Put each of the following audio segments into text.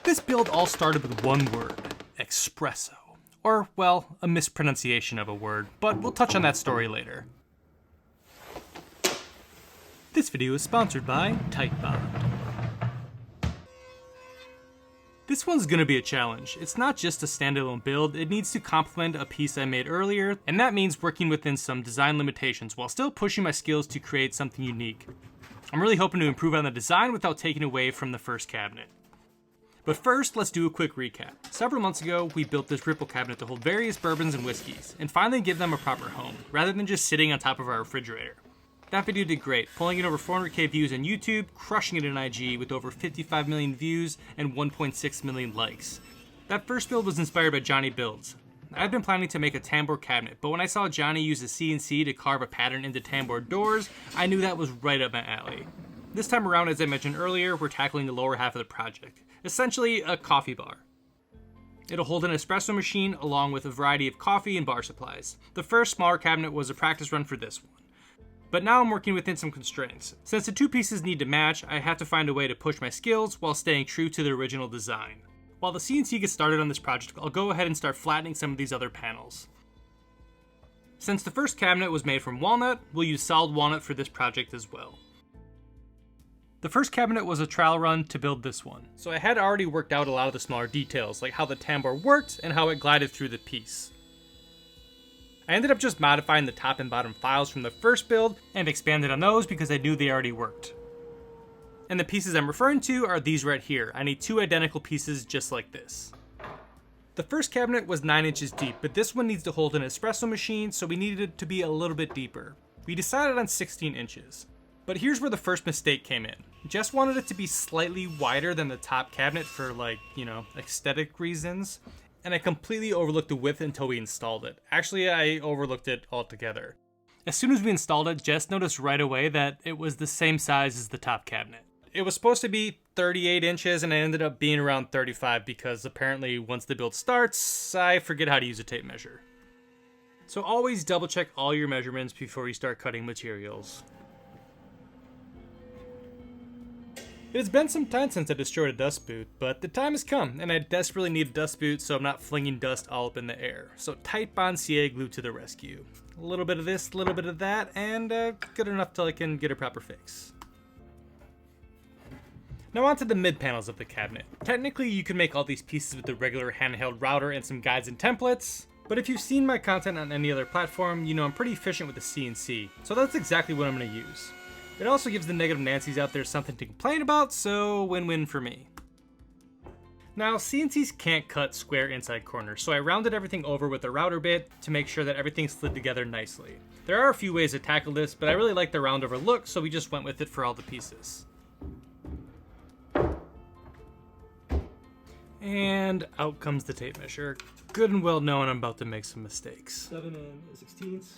This build all started with one word, espresso. Or, well, a mispronunciation of a word, but we'll touch on that story later. This video is sponsored by Titebond. This one's gonna be a challenge. It's not just a standalone build, it needs to complement a piece I made earlier, and that means working within some design limitations while still pushing my skills to create something unique. I'm really hoping to improve on the design without taking away from the first cabinet. But first, let's do a quick recap. Several months ago, we built this ripple cabinet to hold various bourbons and whiskeys, and finally give them a proper home, rather than just sitting on top of our refrigerator. That video did great, pulling in over 400k views on YouTube, crushing it in IG with over 55 million views and 1.6 million likes. That first build was inspired by Johnny Builds. I'd been planning to make a Tambour cabinet, but when I saw Johnny use a CNC to carve a pattern into Tambour doors, I knew that was right up my alley. This time around, as I mentioned earlier, we're tackling the lower half of the project. Essentially, a coffee bar. It'll hold an espresso machine along with a variety of coffee and bar supplies. The first smaller cabinet was a practice run for this one. But now I'm working within some constraints. Since the two pieces need to match, I have to find a way to push my skills while staying true to the original design. While the CNC gets started on this project, I'll go ahead and start flattening some of these other panels. Since the first cabinet was made from walnut, we'll use solid walnut for this project as well. The first cabinet was a trial run to build this one, so I had already worked out a lot of the smaller details, like how the tambour worked and how it glided through the piece. I ended up just modifying the top and bottom files from the first build and expanded on those because I knew they already worked. And the pieces I'm referring to are these right here. I need two identical pieces just like this. The first cabinet was 9 inches deep, but this one needs to hold an espresso machine, so we needed it to be a little bit deeper. We decided on 16 inches. But here's where the first mistake came in. Jess wanted it to be slightly wider than the top cabinet for aesthetic reasons. And I completely overlooked the width until we installed it. Actually, I overlooked it altogether. As soon as we installed it, Jess noticed right away that it was the same size as the top cabinet. It was supposed to be 38 inches and it ended up being around 35 because apparently once the build starts, I forget how to use a tape measure. So always double check all your measurements before you start cutting materials. It has been some time since I destroyed a dust boot, but the time has come, and I desperately need a dust boot so I'm not flinging dust all up in the air. So Titebond CA glue to the rescue. A little bit of this, a little bit of that, and good enough till I can get a proper fix. Now onto the mid panels of the cabinet. Technically you can make all these pieces with the regular handheld router and some guides and templates, but if you've seen my content on any other platform, you know I'm pretty efficient with the CNC, so that's exactly what I'm going to use. It also gives the negative Nancy's out there something to complain about, so win-win for me. Now, CNCs can't cut square inside corners, so I rounded everything over with a router bit to make sure that everything slid together nicely. There are a few ways to tackle this, but I really like the round over look, so we just went with it for all the pieces. And out comes the tape measure. Good and well knowing I'm about to make some mistakes. 7 16ths.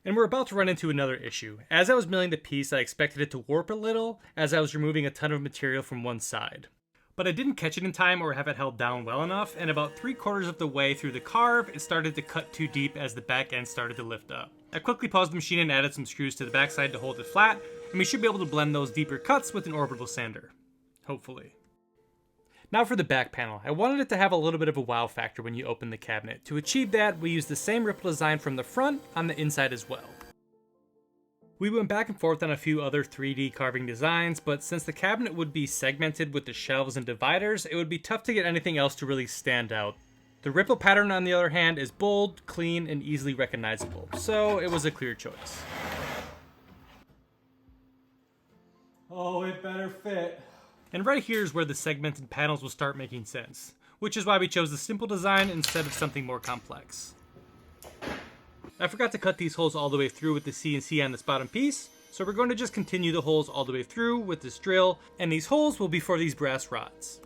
And we're about to run into another issue. As I was milling the piece, I expected it to warp a little, as I was removing a ton of material from one side. But I didn't catch it in time or have it held down well enough, and about 3/4 of the way through the carve, it started to cut too deep as the back end started to lift up. I quickly paused the machine and added some screws to the backside to hold it flat, and we should be able to blend those deeper cuts with an orbital sander. Hopefully. Now for the back panel. I wanted it to have a little bit of a wow factor when you open the cabinet. To achieve that, we used the same ripple design from the front on the inside as well. We went back and forth on a few other 3D carving designs, but since the cabinet would be segmented with the shelves and dividers, it would be tough to get anything else to really stand out. The ripple pattern, on the other hand, is bold, clean, and easily recognizable, so it was a clear choice. Oh, it better fit. And right here is where the segmented panels will start making sense, which is why we chose the simple design instead of something more complex. I forgot to cut these holes all the way through with the CNC on this bottom piece, so we're going to just continue the holes all the way through with this drill, and these holes will be for these brass rods.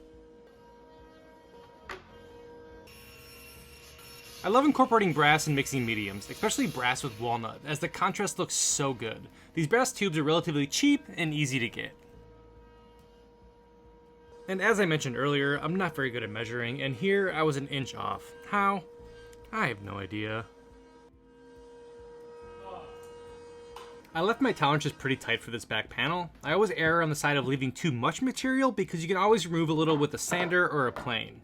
I love incorporating brass and mixing mediums, especially brass with walnut, as the contrast looks so good. These brass tubes are relatively cheap and easy to get. And as I mentioned earlier, I'm not very good at measuring, and here I was an inch off. How? I have no idea. I left my tolerances pretty tight for this back panel. I always err on the side of leaving too much material because you can always remove a little with a sander or a plane.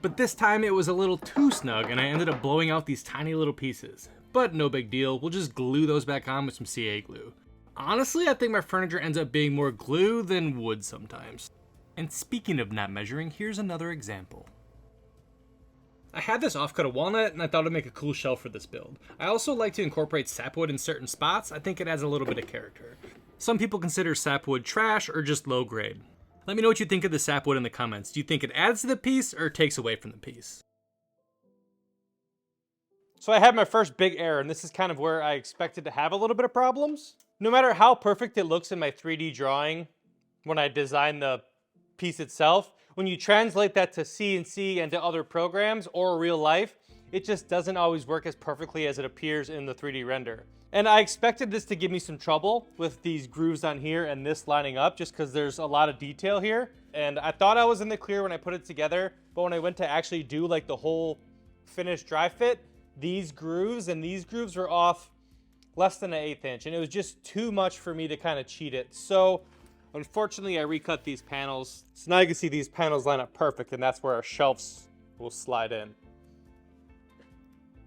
But this time it was a little too snug and I ended up blowing out these tiny little pieces. But no big deal, we'll just glue those back on with some CA glue. Honestly, I think my furniture ends up being more glue than wood sometimes. And speaking of not measuring, here's another example. I had this offcut of walnut and I thought it'd make a cool shelf for this build. I also like to incorporate sapwood in certain spots. I think it adds a little bit of character. Some people consider sapwood trash or just low grade. Let me know what you think of the sapwood in the comments. Do you think it adds to the piece or takes away from the piece? So I had my first big error, and this is kind of where I expected to have a little bit of problems. No matter how perfect it looks in my 3D drawing when I design the piece itself, when you translate that to CNC and to other programs or real life, it just doesn't always work as perfectly as it appears in the 3D render. And I expected this to give me some trouble with these grooves on here and this lining up just because there's a lot of detail here. And I thought I was in the clear when I put it together, but when I went to actually do like the whole finished dry fit, these grooves were off less than an 1/8 inch, and it was just too much for me to kind of cheat it. So unfortunately I recut these panels. So now you can see these panels line up perfect, and that's where our shelves will slide in.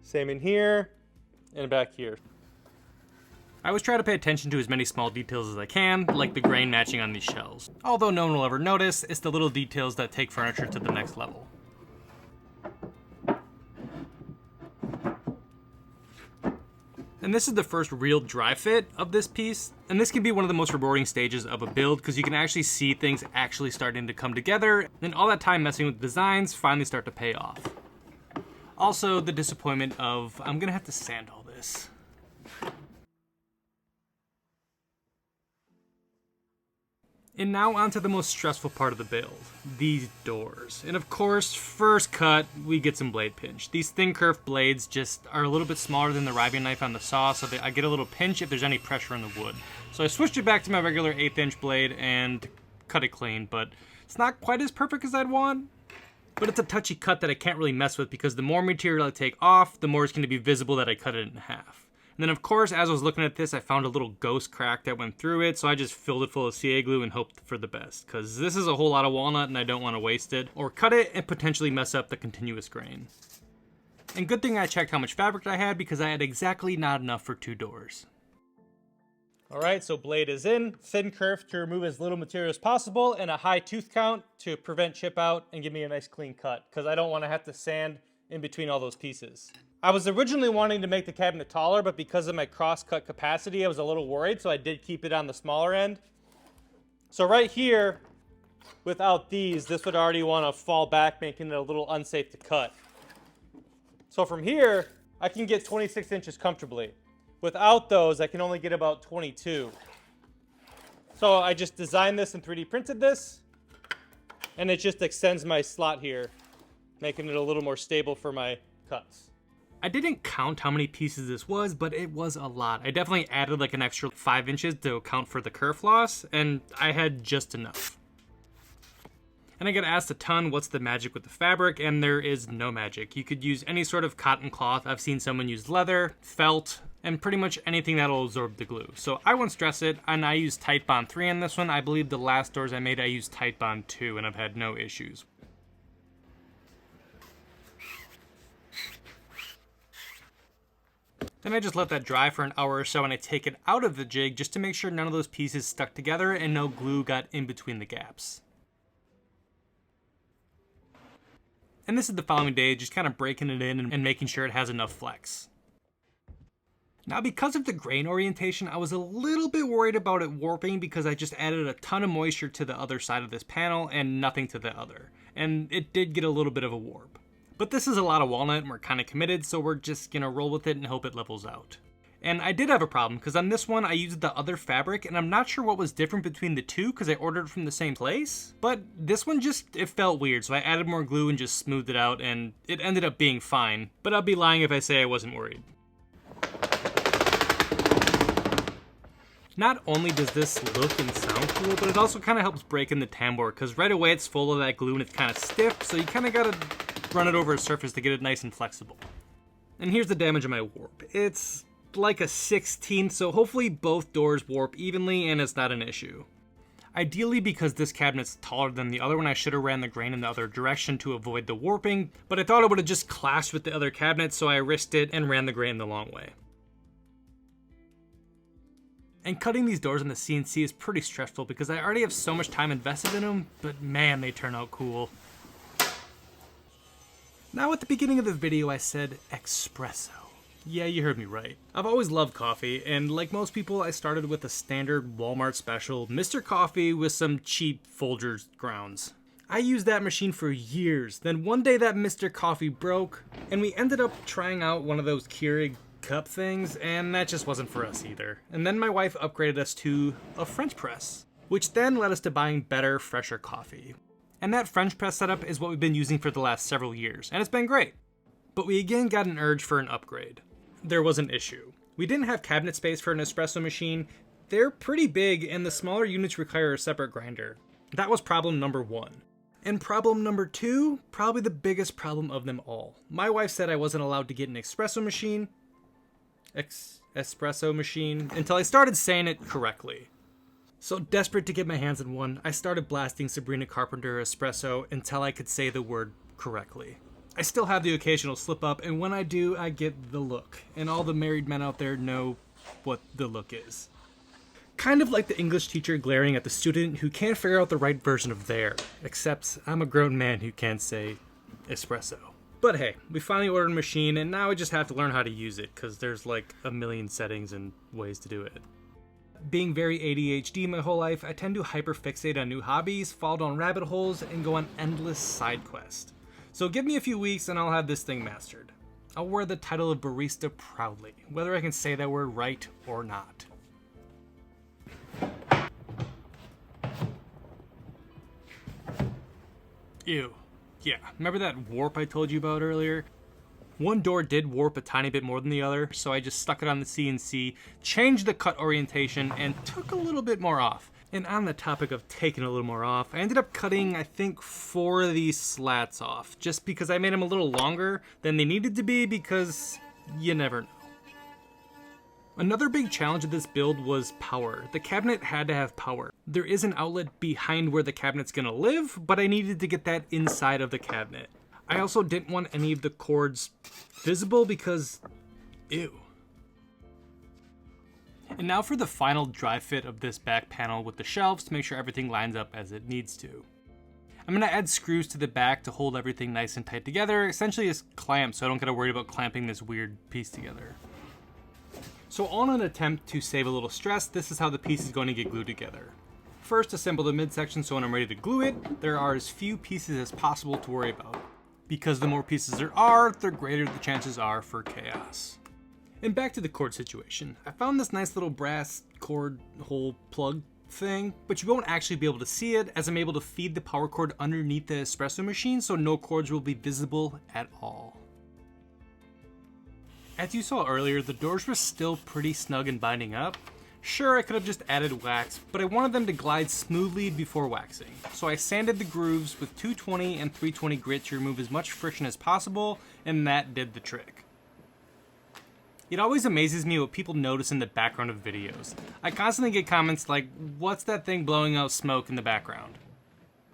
Same in here and back here. I always try to pay attention to as many small details as I can, like the grain matching on these shelves. Although no one will ever notice, it's the little details that take furniture to the next level. And this is the first real dry fit of this piece. And this can be one of the most rewarding stages of a build because you can actually see things actually starting to come together. And all that time messing with designs finally start to pay off. Also, the disappointment of, I'm gonna have to sand all this. And now onto the most stressful part of the build, these doors. And of course, first cut, we get some blade pinch. These thin curved blades just are a little bit smaller than the riving knife on the saw, so I get a little pinch if there's any pressure in the wood. So I switched it back to my regular 1/8 inch blade and cut it clean, but it's not quite as perfect as I'd want. But it's a touchy cut that I can't really mess with because the more material I take off, the more it's going to be visible that I cut it in half. And then of course, as I was looking at this, I found a little ghost crack that went through it, so I just filled it full of CA glue and hoped for the best, because this is a whole lot of walnut and I don't want to waste it, or cut it and potentially mess up the continuous grain. And good thing I checked how much fabric I had, because I had exactly not enough for 2 doors. Alright, so blade is in, thin kerf to remove as little material as possible, and a high tooth count to prevent chip out and give me a nice clean cut, because I don't want to have to sand in between all those pieces. I was originally wanting to make the cabinet taller, but because of my cross-cut capacity, I was a little worried, so I did keep it on the smaller end. So right here, without these, this would already want to fall back, making it a little unsafe to cut. So from here, I can get 26 inches comfortably. Without those, I can only get about 22. So I just designed this and 3D printed this, and it just extends my slot here, making it a little more stable for my cuts. I didn't count how many pieces this was, but it was a lot. I definitely added like an extra 5 inches to account for the kerf loss, and I had just enough. And I get asked a ton, what's the magic with the fabric? And there is no magic. You could use any sort of cotton cloth. I've seen someone use leather, felt, and pretty much anything that'll absorb the glue. So I won't stress it, and I used Titebond 3 on this one. I believe the last doors I made, I used Titebond 2, and I've had no issues. Then I just let that dry for an hour or so, and I take it out of the jig just to make sure none of those pieces stuck together and no glue got in between the gaps. And this is the following day, just kind of breaking it in and making sure it has enough flex. Now, because of the grain orientation, I was a little bit worried about it warping because I just added a ton of moisture to the other side of this panel and nothing to the other. And it did get a little bit of a warp. But this is a lot of walnut and we're kind of committed, so we're just gonna roll with it and hope it levels out. And I did have a problem because on this one I used the other fabric and I'm not sure what was different between the two because I ordered from the same place. But this one it felt weird, so I added more glue and just smoothed it out and it ended up being fine. But I'll be lying if I say I wasn't worried. Not only does this look and sound cool, but it also kind of helps break in the tambour because right away it's full of that glue and it's kind of stiff, so you kind of gotta run it over a surface to get it nice and flexible. And here's the damage of my warp. It's like a 16th, so hopefully both doors warp evenly and it's not an issue. Ideally, because this cabinet's taller than the other one, I should have ran the grain in the other direction to avoid the warping, but I thought it would have just clashed with the other cabinet, so I risked it and ran the grain the long way. And cutting these doors on the CNC is pretty stressful because I already have so much time invested in them, but man, they turn out cool. Now at the beginning of the video I said espresso. Yeah, you heard me right. I've always loved coffee, and like most people, I started with a standard Walmart special Mr. Coffee with some cheap Folgers grounds. I used that machine for years, then one day that Mr. Coffee broke, and we ended up trying out one of those Keurig cup things, and that just wasn't for us either. And then my wife upgraded us to a French press, which then led us to buying better, fresher coffee. And that French press setup is what we've been using for the last several years, and it's been great. But we again got an urge for an upgrade. There was an issue. We didn't have cabinet space for an espresso machine. They're pretty big, and the smaller units require a separate grinder. That was problem number one. And problem number two, probably the biggest problem of them all. My wife said I wasn't allowed to get an espresso machine, until I started saying it correctly. So desperate to get my hands on one, I started blasting Sabrina Carpenter Espresso until I could say the word correctly. I still have the occasional slip up, and when I do, I get the look. And all the married men out there know what the look is. Kind of like the English teacher glaring at the student who can't figure out the right version of there. Except I'm a grown man who can't say espresso. But hey, we finally ordered a machine, and now I just have to learn how to use it, because there's like a million settings and ways to do it. Being very ADHD my whole life, I tend to hyperfixate on new hobbies, fall down rabbit holes, and go on endless side quests. So give me a few weeks and I'll have this thing mastered. I'll wear the title of barista proudly, whether I can say that word right or not. Ew. Yeah, remember that warp I told you about earlier? One door did warp a tiny bit more than the other, so I just stuck it on the CNC, changed the cut orientation, and took a little bit more off. And on the topic of taking a little more off, I ended up cutting, I think, 4 of these slats off, just because I made them a little longer than they needed to be, because you never know. Another big challenge of this build was power. The cabinet had to have power. There is an outlet behind where the cabinet's gonna live, but I needed to get that inside of the cabinet. I also didn't want any of the cords visible because, ew. And now for the final dry fit of this back panel with the shelves to make sure everything lines up as it needs to. I'm going to add screws to the back to hold everything nice and tight together, essentially as clamps so I don't get to worry about clamping this weird piece together. So on an attempt to save a little stress, this is how the piece is going to get glued together. First, assemble the midsection so when I'm ready to glue it, there are as few pieces as possible to worry about. Because the more pieces there are, the greater the chances are for chaos. And back to the cord situation. I found this nice little brass cord hole plug thing, but you won't actually be able to see it as I'm able to feed the power cord underneath the espresso machine so no cords will be visible at all. As you saw earlier, the doors were still pretty snug and binding up. Sure, I could have just added wax, but I wanted them to glide smoothly before waxing. So I sanded the grooves with 220 and 320 grit to remove as much friction as possible, and that did the trick. It always amazes me what people notice in the background of videos. I constantly get comments like, "What's that thing blowing out smoke in the background?"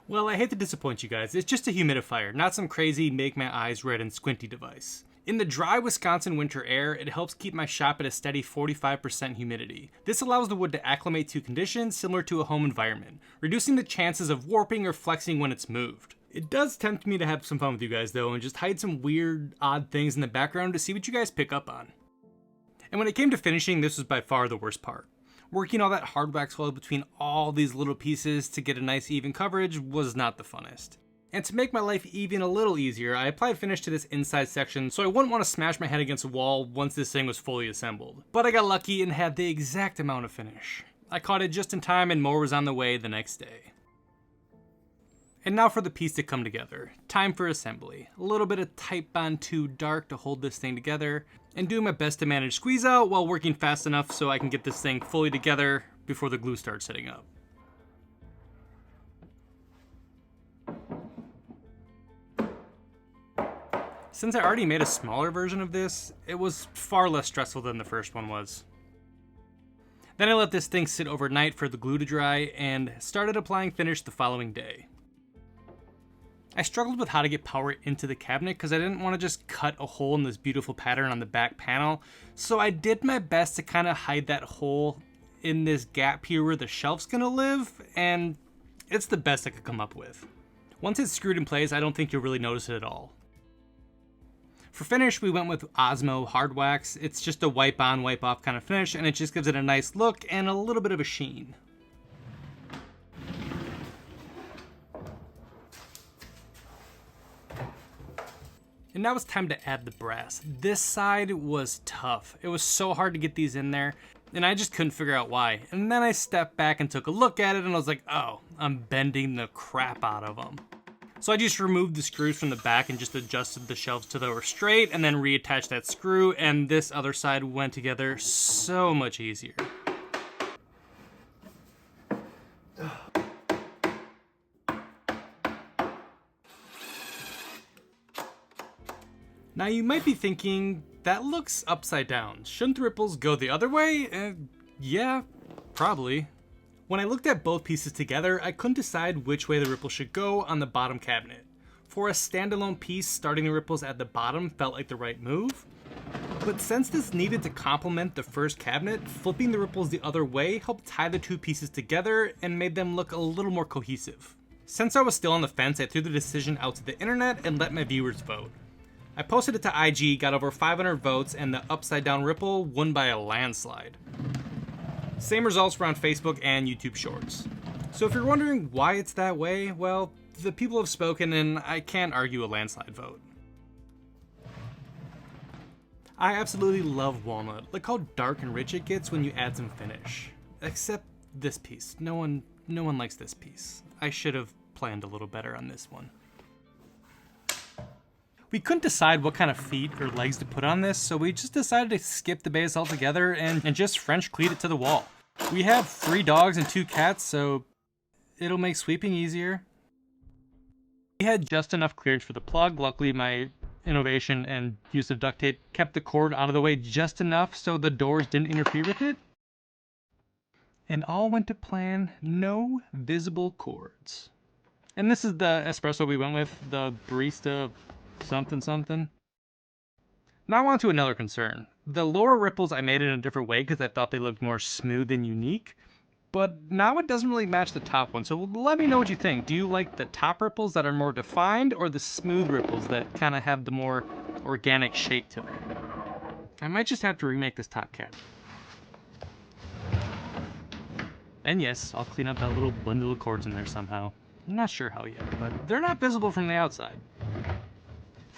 Well, I hate to disappoint you guys, it's just a humidifier, not some crazy make my eyes red and squinty device. In the dry Wisconsin winter air, it helps keep my shop at a steady 45% humidity. This allows the wood to acclimate to conditions similar to a home environment, reducing the chances of warping or flexing when it's moved. It does tempt me to have some fun with you guys though, and just hide some weird, odd things in the background to see what you guys pick up on. And when it came to finishing, this was by far the worst part. Working all that hard wax weld between all these little pieces to get a nice even coverage was not the funnest. And to make my life even a little easier, I applied finish to this inside section so I wouldn't want to smash my head against a wall once this thing was fully assembled. But I got lucky and had the exact amount of finish. I caught it just in time and more was on the way the next day. And now for the piece to come together. Time for assembly. A little bit of Type Bond 2 Dark to hold this thing together, and doing my best to manage squeeze out while working fast enough so I can get this thing fully together before the glue starts setting up. Since I already made a smaller version of this, it was far less stressful than the first one was. Then I let this thing sit overnight for the glue to dry and started applying finish the following day. I struggled with how to get power into the cabinet because I didn't want to just cut a hole in this beautiful pattern on the back panel, so I did my best to kind of hide that hole in this gap here where the shelf's gonna live, and it's the best I could come up with. Once it's screwed in place, I don't think you'll really notice it at all. For finish, we went with Osmo Hard Wax. It's just a wipe on, wipe off kind of finish, and it just gives it a nice look and a little bit of a sheen. And now it's time to add the brass. This side was tough. It was so hard to get these in there, and I just couldn't figure out why. And then I stepped back and took a look at it, and I was like, oh, I'm bending the crap out of them. So I just removed the screws from the back and just adjusted the shelves till they were straight, and then reattached that screw, and this other side went together so much easier. Now you might be thinking, that looks upside down. Shouldn't the ripples go the other way? Yeah, probably. When I looked at both pieces together, I couldn't decide which way the ripple should go on the bottom cabinet. For a standalone piece, starting the ripples at the bottom felt like the right move. But since this needed to complement the first cabinet, flipping the ripples the other way helped tie the two pieces together and made them look a little more cohesive. Since I was still on the fence, I threw the decision out to the internet and let my viewers vote. I posted it to IG, got over 500 votes, and the upside down ripple won by a landslide. Same results were on Facebook and YouTube Shorts. So if you're wondering why it's that way, well, the people have spoken and I can't argue a landslide vote. I absolutely love walnut. Look how dark and rich it gets when you add some finish. Except this piece. No one likes this piece. I should have planned a little better on this one. We couldn't decide what kind of feet or legs to put on this, so we just decided to skip the base altogether and just French cleat it to the wall. We have 3 dogs and 2 cats, so it'll make sweeping easier. We had just enough clearance for the plug. Luckily, my innovation and use of duct tape kept the cord out of the way just enough so the doors didn't interfere with it. And all went to plan, no visible cords. And this is the espresso we went with, the barista something. Now on to another concern. The lower ripples I made in a different way because I thought they looked more smooth and unique, but now it doesn't really match the top one, so let me know what you think. Do you like the top ripples that are more defined or the smooth ripples that kind of have the more organic shape to them? I might just have to remake this top cap. And yes, I'll clean up that little bundle of cords in there somehow. I'm not sure how yet, but they're not visible from the outside.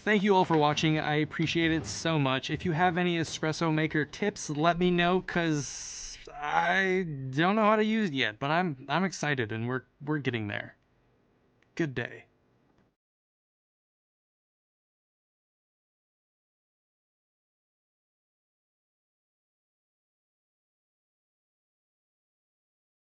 Thank you all for watching. I appreciate it so much. If you have any espresso maker tips, let me know, cause I don't know how to use it yet, but I'm excited and we're getting there. Good day.